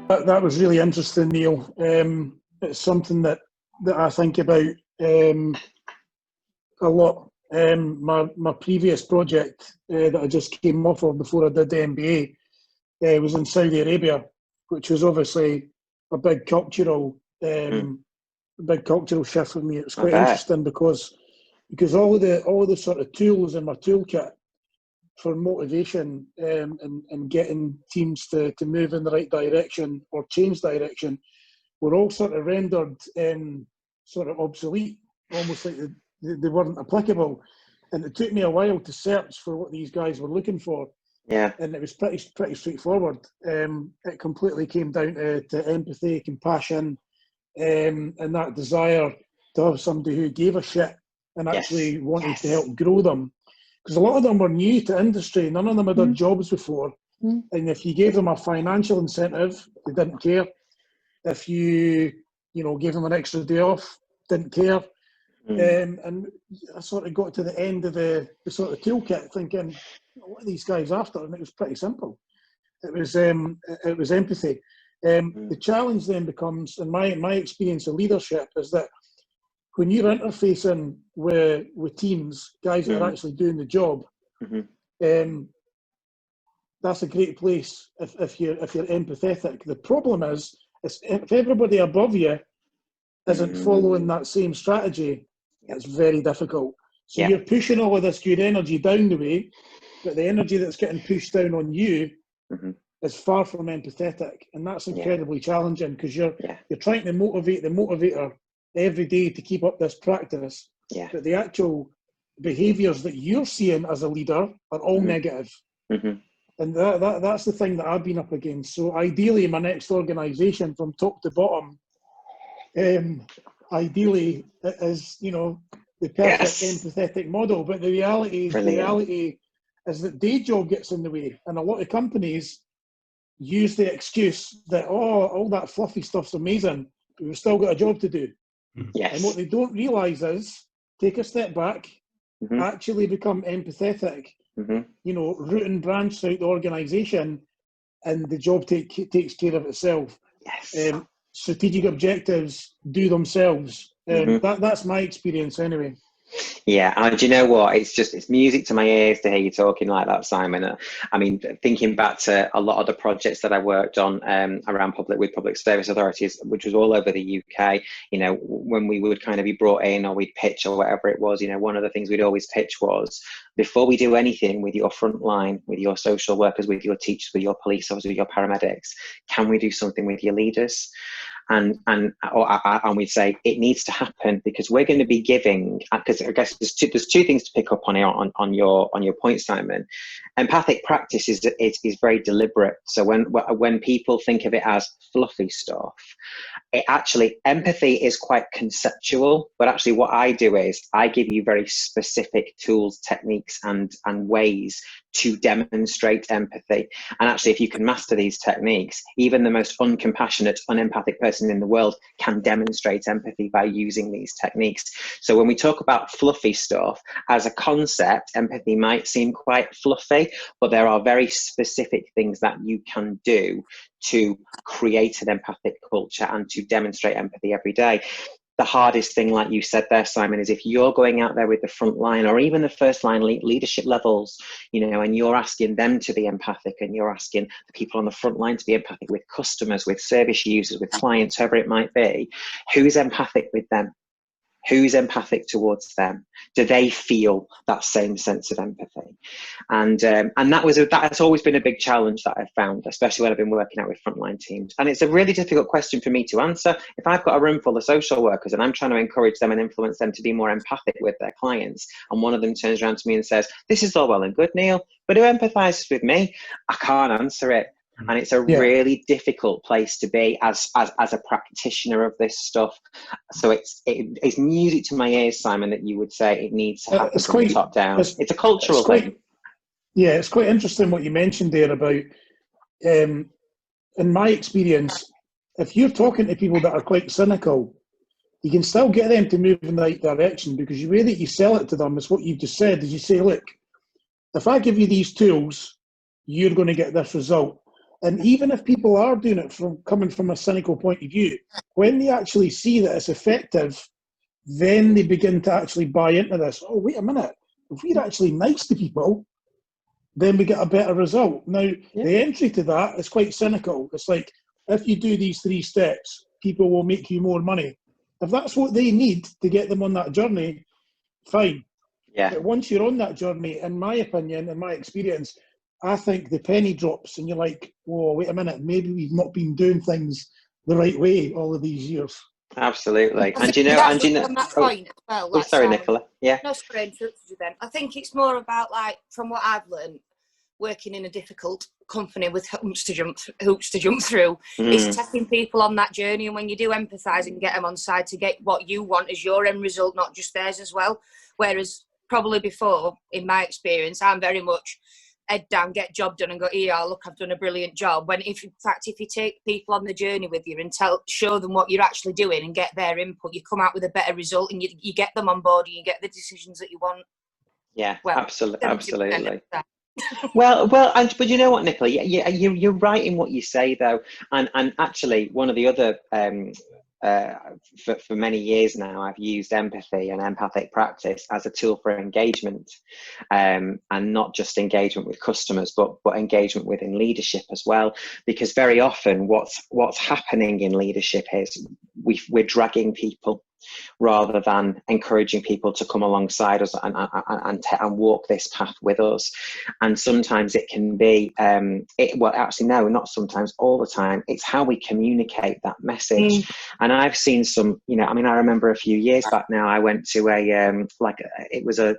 That was really interesting, Neil. It's something that I think about a lot. My previous project that I just came off of before I did the MBA was in Saudi Arabia, which was obviously a big cultural shift for me. It was quite interesting because all the sort of tools in my toolkit for motivation and getting teams to move in the right direction or change direction were all sort of rendered sort of obsolete, almost like they weren't applicable. And it took me a while to search for what these guys were looking for. Yeah. And it was pretty straightforward. It completely came down to empathy, compassion, and that desire to have somebody who gave a shit and actually wanted to help grow them. Because a lot of them were new to industry. None of them had done jobs before. And if you gave them a financial incentive, they didn't care. If you gave them an extra day off, didn't care. And I sort of got to the end of the sort of toolkit thinking, what are these guys after? And it was pretty simple. It was empathy. The challenge then becomes, in my experience of leadership, is that when you're interfacing with teams, guys that are actually doing the job, that's a great place if you're empathetic. The problem is if everybody above you isn't following that same strategy, it's very difficult. So you're pushing all of this good energy down the way, but the energy that's getting pushed down on you is far from empathetic, and that's incredibly challenging because you're trying to motivate the motivator every day to keep up this practice, but the actual behaviours that you're seeing as a leader are all negative. And that's the thing that I've been up against. So ideally, my next organisation, from top to bottom, ideally is the perfect empathetic model. But the reality is that day job gets in the way, and a lot of companies use the excuse that all that fluffy stuff's amazing, but we've still got a job to do. And what they don't realise is take a step back, actually become empathetic, root and branch out the organisation, and the job takes care of itself. Strategic objectives do themselves. That's my experience anyway. Yeah, and do you know what? It's music to my ears to hear you talking like that, Simon. I mean, thinking back to a lot of the projects that I worked on around public service authorities, which was all over the UK. When we would kind of be brought in or we'd pitch or whatever it was, one of the things we'd always pitch was, before we do anything with your front line, with your social workers, with your teachers, with your police officers, with your paramedics, can we do something with your leaders? And we'd say it needs to happen because we're going to be giving, because I guess there's two things to pick up on your point, Simon. Empathic practice is very deliberate. So when people think of it as fluffy stuff, empathy is quite conceptual, but actually what I do is I give you very specific tools, techniques, and ways to demonstrate empathy. And actually, if you can master these techniques, even the most uncompassionate, unempathic person in the world can demonstrate empathy by using these techniques. So when we talk about fluffy stuff, as a concept, empathy might seem quite fluffy, but there are very specific things that you can do to create an empathic culture and to demonstrate empathy every day. The hardest thing, like you said there, Simon, is if you're going out there with the front line or even the first line leadership levels, and you're asking them to be empathic and you're asking the people on the front line to be empathic with customers, with service users, with clients, whoever it might be, who's empathic with them? Who's empathic towards them? Do they feel that same sense of empathy? And that's always been a big challenge that I've found, especially when I've been working out with frontline teams. And it's a really difficult question for me to answer. If I've got a room full of social workers and I'm trying to encourage them and influence them to be more empathic with their clients, and one of them turns around to me and says, "This is all well and good, Neil, but who empathises with me?" I can't answer it. And it's a really difficult place to be as a practitioner of this stuff. So it's music to my ears, Simon, that you would say it needs to happen from the top down. It's a cultural thing. Yeah, it's quite interesting what you mentioned there about, in my experience, if you're talking to people that are quite cynical, you can still get them to move in the right direction, because the way that you sell it to them is what you've just said, is you say, look, if I give you these tools, you're going to get this result. And even if people are doing it from coming from a cynical point of view, when they actually see that it's effective, then they begin to actually buy into this. Oh, wait a minute. If we're actually nice to people, then we get a better result. Now, the entry to that is quite cynical. It's like, if you do these 3 steps, people will make you more money. If that's what they need to get them on that journey, fine. Yeah. But once you're on that journey, in my opinion, in my experience, I think the penny drops and you're like, whoa, wait a minute, maybe we've not been doing things the right way all of these years. Absolutely. On that point as well. Oh, sorry, Nicola. Yeah. No, sorry, I interrupted you then. I think it's more about, like, from what I've learned, working in a difficult company with hoops to jump through, is taking people on that journey. And when you do empathise and get them on side to get what you want as your end result, not just theirs as well. Whereas probably before, in my experience, I'm very much head down, get job done and go, yeah, look, I've done a brilliant job. When if you take people on the journey with you and show them what you're actually doing and get their input, you come out with a better result and you get them on board and you get the decisions that you want. Yeah, well, absolutely. But you know what, Nicola, you're right in what you say, though, and actually one of the other for many years now, I've used empathy and empathic practice as a tool for engagement, and not just engagement with customers, but engagement within leadership as well. Because very often, what's happening in leadership is we're dragging people rather than encouraging people to come alongside us and walk this path with us. And sometimes it can be, not sometimes, all the time, it's how we communicate that message. And I've seen some, I remember a few years back now, I went to it was a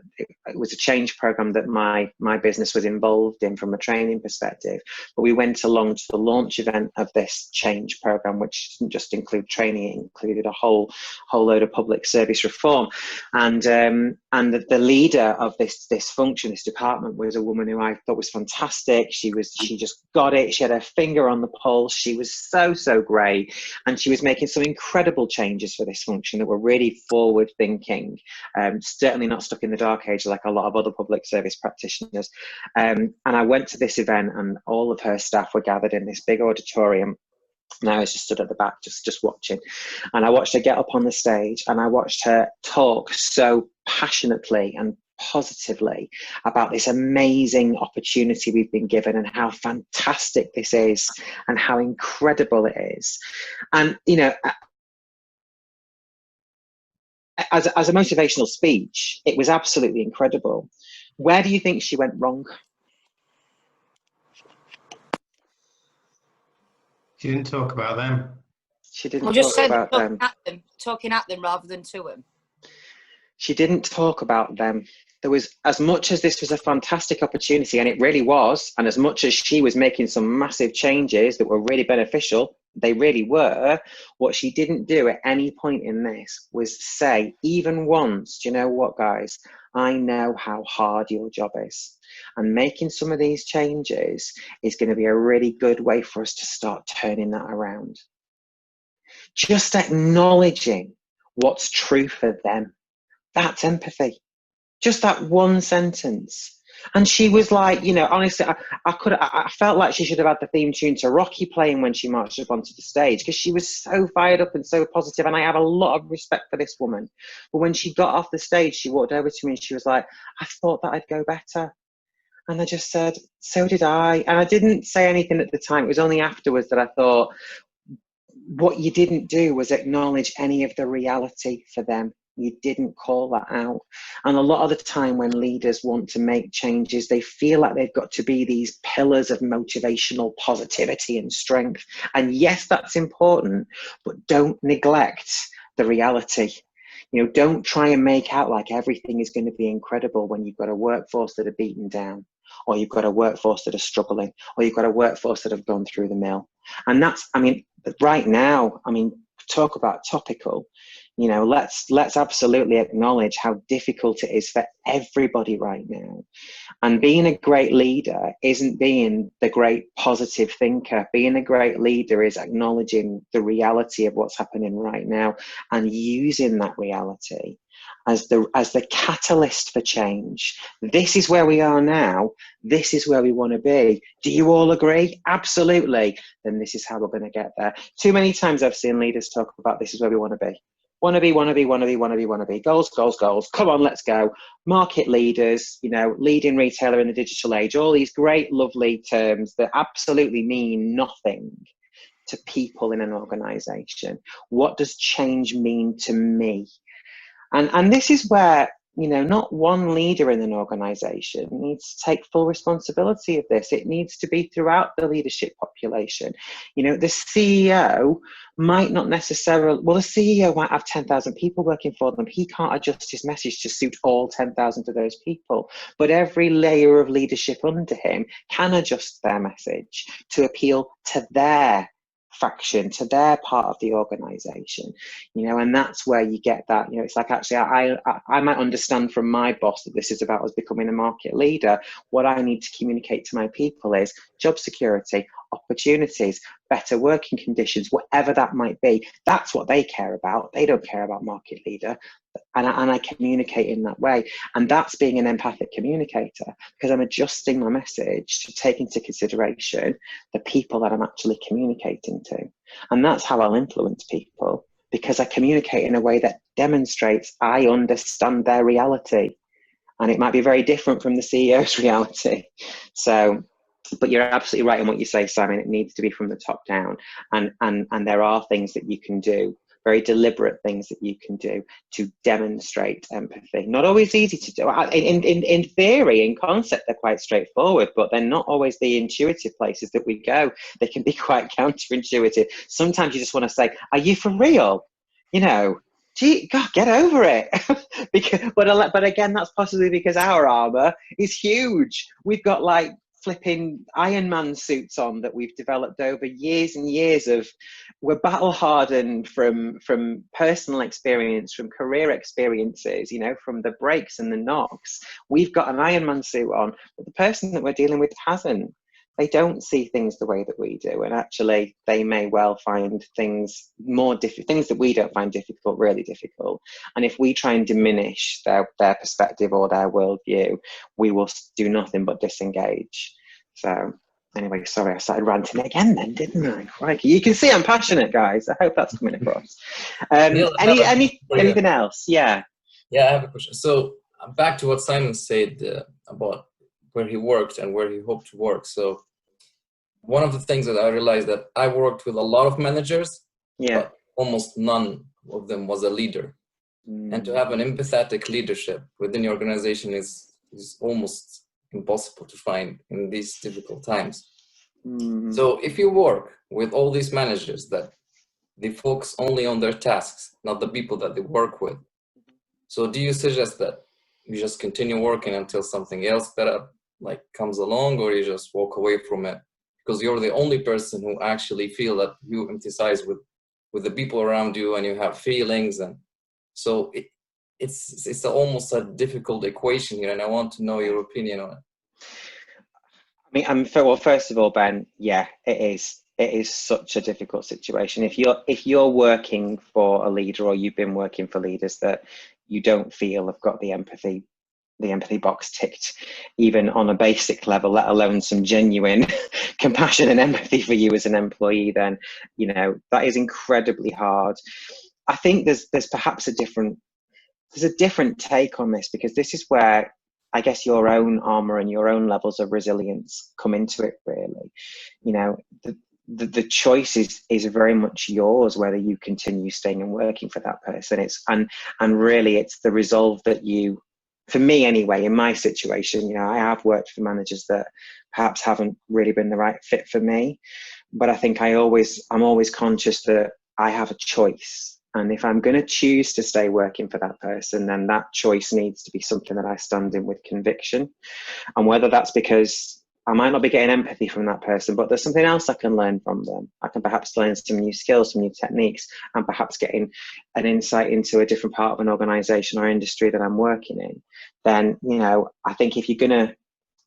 change program that my business was involved in from a training perspective. But we went along to the launch event of this change program, which didn't just include training, it included a whole load of public service reform, and the leader of this function, this department, was a woman who I thought was fantastic. She just got it. She had her finger on the pulse. She was so great, and she was making some incredible changes for this function that were really forward thinking, certainly not stuck in the dark ages like a lot of other public service practitioners. And I went to this event, and all of her staff were gathered in this big auditorium. And I was just stood at the back, just watching. And I watched her get up on the stage, and I watched her talk so passionately and positively about this amazing opportunity we've been given and how fantastic this is and how incredible it is. And, as a motivational speech, it was absolutely incredible. Where do you think she went wrong? She didn't talk about them. She didn't talk about them. Talking at them rather than to them. She didn't talk about them. There was, as much as this was a fantastic opportunity, and it really was, and as much as she was making some massive changes that were really beneficial, they really were, what she didn't do at any point in this was say, even once, do you know what, guys? I know how hard your job is. And making some of these changes is going to be a really good way for us to start turning that around. Just acknowledging what's true for them. That's empathy. Just that one sentence. And she was like, honestly, I felt like she should have had the theme tune to Rocky playing when she marched up onto the stage, because she was so fired up and so positive, and I have a lot of respect for this woman. But when she got off the stage, she walked over to me and she was like, I thought that I'd go better. And I just said, so did I. And I didn't say anything at the time. It was only afterwards that I thought, what you didn't do was acknowledge any of the reality for them. You didn't call that out. And a lot of the time when leaders want to make changes, they feel like they've got to be these pillars of motivational positivity and strength. And yes, that's important, but don't neglect the reality. Don't try and make out like everything is going to be incredible when you've got a workforce that are beaten down, or you've got a workforce that are struggling, or you've got a workforce that have gone through the mill. And that's, right now, talk about topical. Let's absolutely acknowledge how difficult it is for everybody right now. And being a great leader isn't being the great positive thinker. Being a great leader is acknowledging the reality of what's happening right now and using that reality as the catalyst for change. This is where we are now. This is where we want to be. Do you all agree? Absolutely. Then this is how we're going to get there. Too many times I've seen leaders talk about this is where we want to be. Want to be. Goals. Come on, let's go. Market leaders, leading retailer in the digital age, all these great, lovely terms that absolutely mean nothing to people in an organization. What does change mean to me? And this is where, not one leader in an organization needs to take full responsibility of this. It needs to be throughout the leadership population. The CEO might not necessarily, the CEO might have 10,000 people working for them. He can't adjust his message to suit all 10,000 of those people. But every layer of leadership under him can adjust their message to appeal to their fraction, to their part of the organization, and that's where you get that. It's like, actually, I might understand from my boss that this is about us becoming a market leader. What I need to communicate to my people is job security, opportunities, better working conditions, whatever that might be. That's what they care about. They don't care about market leader. And I communicate in that way. And that's being an empathic communicator, because I'm adjusting my message to take into consideration the people that I'm actually communicating to. And that's how I'll influence people, because I communicate in a way that demonstrates I understand their reality. And it might be very different from the CEO's reality. So, but you're absolutely right in what you say, Simon. It needs to be from the top down. And there are things that you can do, very deliberate things that you can do to demonstrate empathy. Not always easy to do. In theory, in concept, they're quite straightforward, but they're not always the intuitive places that we go. They can be quite counterintuitive. Sometimes you just want to say, are you for real? Gee, God, get over it. But again, that's possibly because our armor is huge. We've got like flipping Iron Man suits on that we've developed over years and years of. We're battle hardened from personal experience, from career experiences, from the breaks and the knocks. We've got an Iron Man suit on, but the person that we're dealing with hasn't. They don't see things the way that we do, and actually they may well find things things that we don't find difficult, really difficult. And if we try and diminish their perspective or their worldview, we will do nothing but disengage. So anyway, sorry, I started ranting again then, didn't I? Right. You can see I'm passionate, guys. I hope that's coming across. Anything else? Yeah, I have a question. So back to what Simon said about where he worked and where he hoped to work. So one of the things that I realized that I worked with a lot of managers, but almost none of them was a leader. And to have an empathetic leadership within the organization is almost impossible to find in these difficult times. So if you work with all these managers that they focus only on their tasks, not the people that they work with, so do you suggest that you just continue working until something else better comes along, or you just walk away from it because you're the only person who actually feel that you empathize with the people around you and you have feelings? And so it's almost a difficult equation here, and I want to know your opinion on it. I mean, first of all, Ben, yeah, it is such a difficult situation. If you're working for a leader, or you've been working for leaders that you don't feel have got the empathy box ticked, even on a basic level, let alone some genuine compassion and empathy for you as an employee, then that is incredibly hard. I think there's perhaps a different take on this, because this is where I guess your own armor and your own levels of resilience come into it, really. The choice is very much yours, whether you continue staying and working for that person. And really it's the resolve that you, for me anyway, in my situation, I have worked for managers that perhaps haven't really been the right fit for me, but I think I'm always conscious that I have a choice. And if I'm going to choose to stay working for that person, then that choice needs to be something that I stand in with conviction. And whether that's because I might not be getting empathy from that person, but there's something else I can learn from them. I can perhaps learn some new skills, some new techniques, and perhaps getting an insight into a different part of an organization or industry that I'm working in. Then, I think if you're going to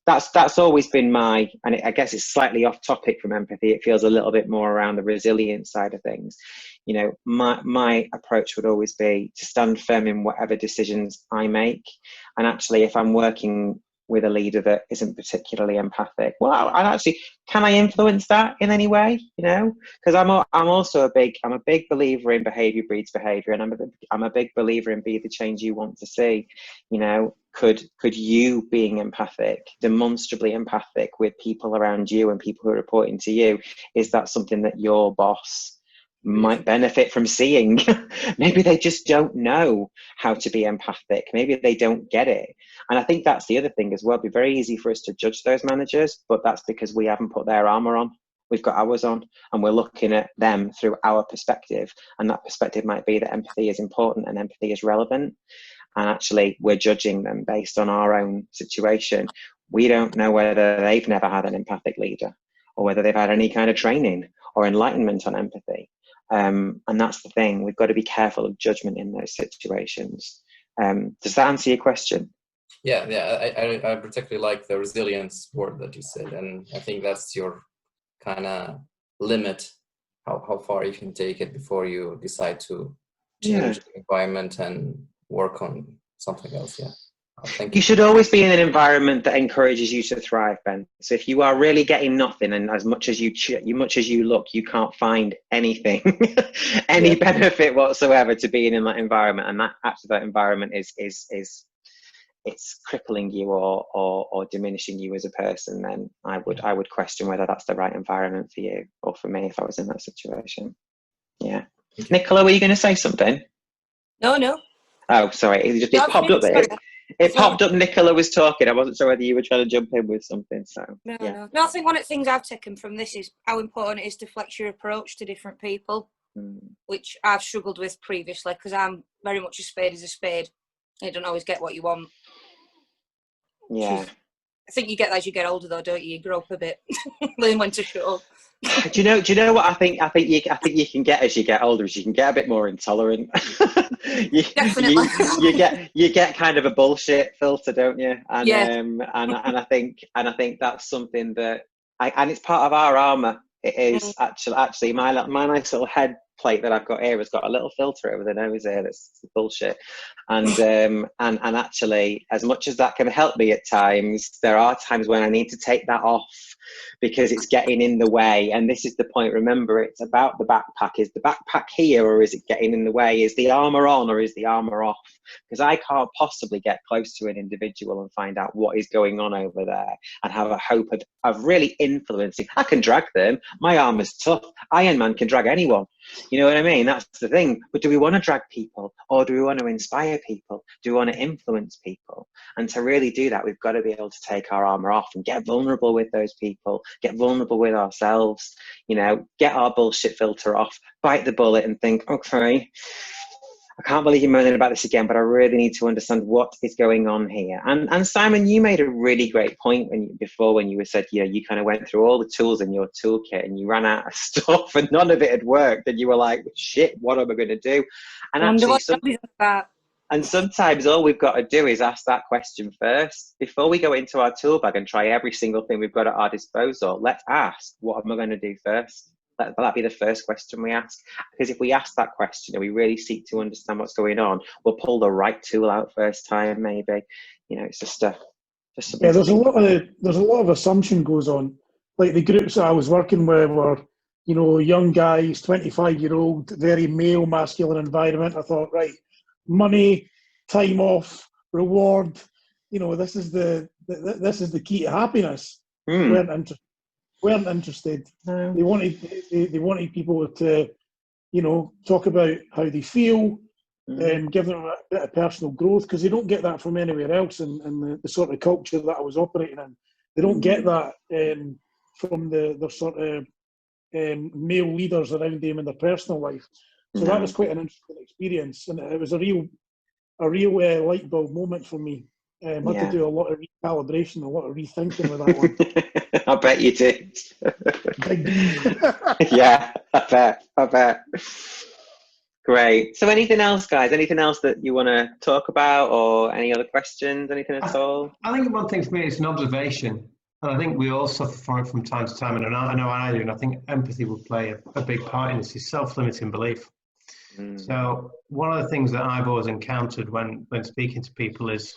that's always been my, and I guess it's slightly off topic from empathy. It feels a little bit more around the resilience side of things. You know, my approach would always be to stand firm in whatever decisions I make. And actually, if I'm working with a leader that isn't particularly empathic, well, I actually, can I influence that in any way? You know, because I'm also a big believer in behavior breeds behavior, and I'm a big believer in be the change you want to see. You know, could you being empathic, demonstrably empathic with people around you and people who are reporting to you, is that something that your boss might benefit from seeing? Maybe they just don't know how to be empathic. Maybe they don't get it. And I think that's the other thing as well. It'd be very easy for us to judge those managers, but that's because we haven't put their armor on. We've got ours on, and we're looking at them through our perspective. And that perspective might be that empathy is important and empathy is relevant. And actually, we're judging them based on our own situation. We don't know whether they've never had an empathic leader, or whether they've had any kind of training or enlightenment on empathy. And that's the thing. We've got to be careful of judgment in those situations. Does that answer your question? Yeah. I particularly like the resilience word that you said, and I think that's your kind of limit, how far you can take it before you decide to change the environment and work on something else. Yeah. You should always be in an environment that encourages you to thrive, Ben. So if you are really getting nothing, and as much as you look, you can't find anything, any benefit whatsoever to being in that environment, and that environment is it's crippling you or diminishing you as a person, then I would question whether that's the right environment for you or for me if I was in that situation. Yeah. Nicola, were you going to say something? No. Oh, sorry. It popped up there. It popped up. Nicola was talking. I wasn't sure whether you were trying to jump in with something. So no. I think one of the things I've taken from this is how important it is to flex your approach to different people, which I've struggled with previously, because I'm very much a spade is a spade. You don't always get what you want. Yeah. I think you get that as you get older, though, don't you? You grow up a bit, learn when to shut up. Do you know what I think you can get as you get older, is you can get a bit more intolerant. Definitely. You get kind of a bullshit filter, don't you? And and I think that's something that and it's part of our armor. It is actually my nice little head plate that I've got here has got a little filter over the nose here that's bullshit. And actually, as much as that can help me at times, there are times when I need to take that off because it's getting in the way. And this is the point. Remember, it's about the backpack. Is the backpack here, or is it getting in the way? Is the armor on, or is the armor off? Because I can't possibly get close to an individual and find out what is going on over there and have a hope of really influencing. I can drag them. My armor's tough. Iron Man can drag anyone. You know what I mean? That's the thing. But do we want to drag people, or do we want to inspire people? Do we want to influence people? And to really do that, we've got to be able to take our armor off and get vulnerable with those people, get vulnerable with ourselves, you know, get our bullshit filter off, bite the bullet and think, okay, I can't believe you're moaning about this again, but I really need to understand what is going on here. And Simon, you made a really great point when you said, you know, you kind of went through all the tools in your toolkit and you ran out of stuff and none of it had worked. And you were like, shit, what am I going to do? And actually, and sometimes all we've got to do is ask that question first. Before we go into our tool bag and try every single thing we've got at our disposal, let's ask, what am I going to do first? That'll be the first question we ask. Because if we ask that question and we really seek to understand what's going on, we'll pull the right tool out first time, maybe. You know, it's just something. Yeah, there's a lot of assumption goes on. Like the groups that I was working with were, you know, young guys, 25-year-old, very male, masculine environment. I thought, right, money, time off, reward, you know, this is the key to happiness. Weren't interested. No. They wanted people to, you know, talk about how they feel, give them a bit of personal growth, because they don't get that from anywhere else in the sort of culture that I was operating in. They don't get that from the sort of male leaders around them in their personal life. So that was quite an interesting experience, and it was a real light bulb moment for me. I had to do a lot of recalibration, a lot of rethinking with that one. I bet you did. Yeah, I bet. Great. So anything else, guys? Anything else that you want to talk about, or any other questions? Anything at all? I think one thing for me is an observation. And I think we all suffer from it from time to time. And I know I do. And I think empathy will play a big part in this, is self-limiting belief. So one of the things that I've always encountered when speaking to people is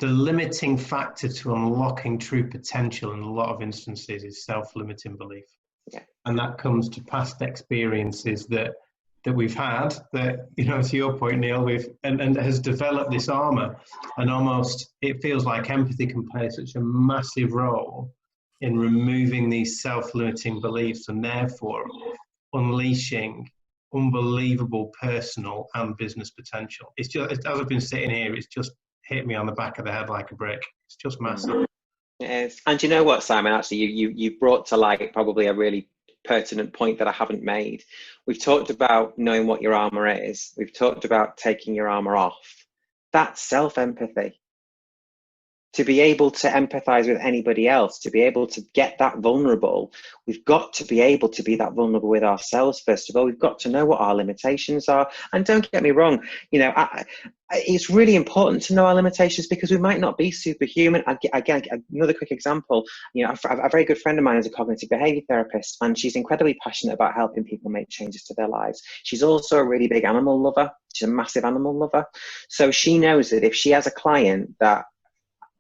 the limiting factor to unlocking true potential in a lot of instances is self-limiting belief. Yeah. And that comes to past experiences that we've had, that, you know, to your point, Neil, and has developed this armor, and almost it feels like empathy can play such a massive role in removing these self-limiting beliefs and therefore unleashing unbelievable personal and business potential. It's just, as I've been sitting here, it's just hit me on the back of the head like a brick. It's just massive. It is. And you know what, Simon, actually you brought to light probably a really pertinent point that I haven't made. We've talked about knowing what your armor is. We've talked about taking your armor off. That's self-empathy. To be able to empathize with anybody else, to be able to get that vulnerable, we've got to be able to be that vulnerable with ourselves. First of all, we've got to know what our limitations are. And don't get me wrong, you know, it's really important to know our limitations, because we might not be superhuman. Again, another quick example, you know, a very good friend of mine is a cognitive behavior therapist, and she's incredibly passionate about helping people make changes to their lives. She's also a really big animal lover. She's a massive animal lover. So she knows that if she has a client that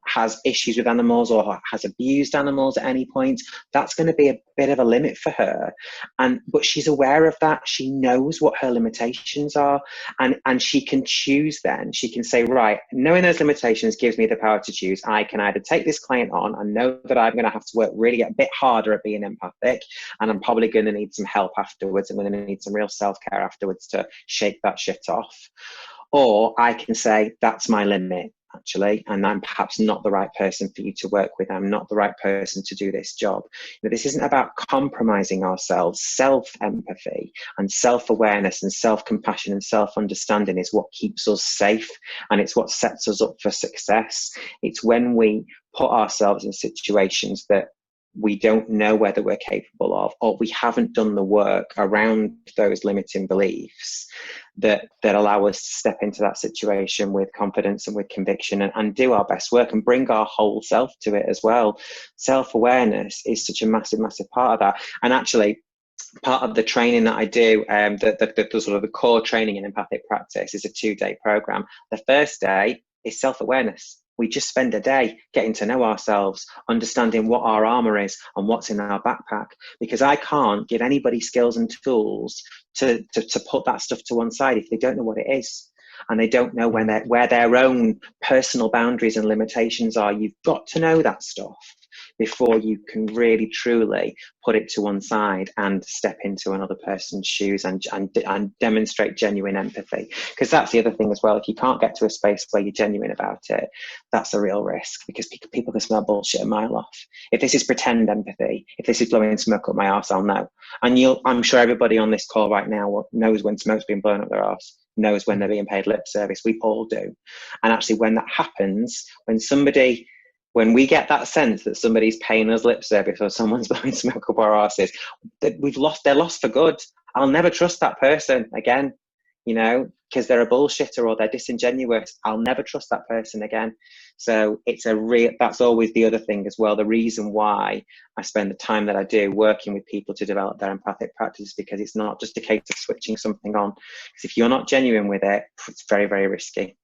has issues with animals or has abused animals at any point, that's going to be a bit of a limit for her. But she's aware of that. She knows what her limitations are, and she can choose then. She can say, right, knowing those limitations gives me the power to choose. I can either take this client on and know that I'm going to have to work really a bit harder at being empathic, and I'm probably going to need some help afterwards. I'm going to need some real self-care afterwards to shake that shit off. Or I can say, that's my limit, actually, and I'm perhaps not the right person for you to work with. I'm not the right person to do this job. You know, this isn't about compromising ourselves. Self-empathy and self-awareness and self-compassion and self-understanding is what keeps us safe, and it's what sets us up for success. It's when we put ourselves in situations that we don't know whether we're capable of, or we haven't done the work around those limiting beliefs that allow us to step into that situation with confidence and with conviction and do our best work and bring our whole self to it as well. Self-awareness is such a massive, massive part of that. And actually, part of the training that I do, the sort of the core training in empathic practice is a 2-day program. The first day is self-awareness. We just spend a day getting to know ourselves, understanding what our armor is and what's in our backpack, because I can't give anybody skills and tools to put that stuff to one side if they don't know what it is and they don't know where their own personal boundaries and limitations are. You've got to know that stuff before you can really truly put it to one side and step into another person's shoes and demonstrate genuine empathy. Because that's the other thing as well. If you can't get to a space where you're genuine about it, that's a real risk, because people can smell bullshit a mile off. If this is pretend empathy, if this is blowing smoke up my arse, I'll know. And I'm sure everybody on this call right now knows when smoke's being blown up their arse, knows when they're being paid lip service. We all do. And actually, when that happens, when we get that sense that somebody's paying us lip service or someone's blowing smoke up our arses, that they're lost for good. I'll never trust that person again, you know, because they're a bullshitter or they're disingenuous. I'll never trust that person again. So that's always the other thing as well. The reason why I spend the time that I do working with people to develop their empathic practice, because it's not just a case of switching something on. Because if you're not genuine with it, it's very, very risky.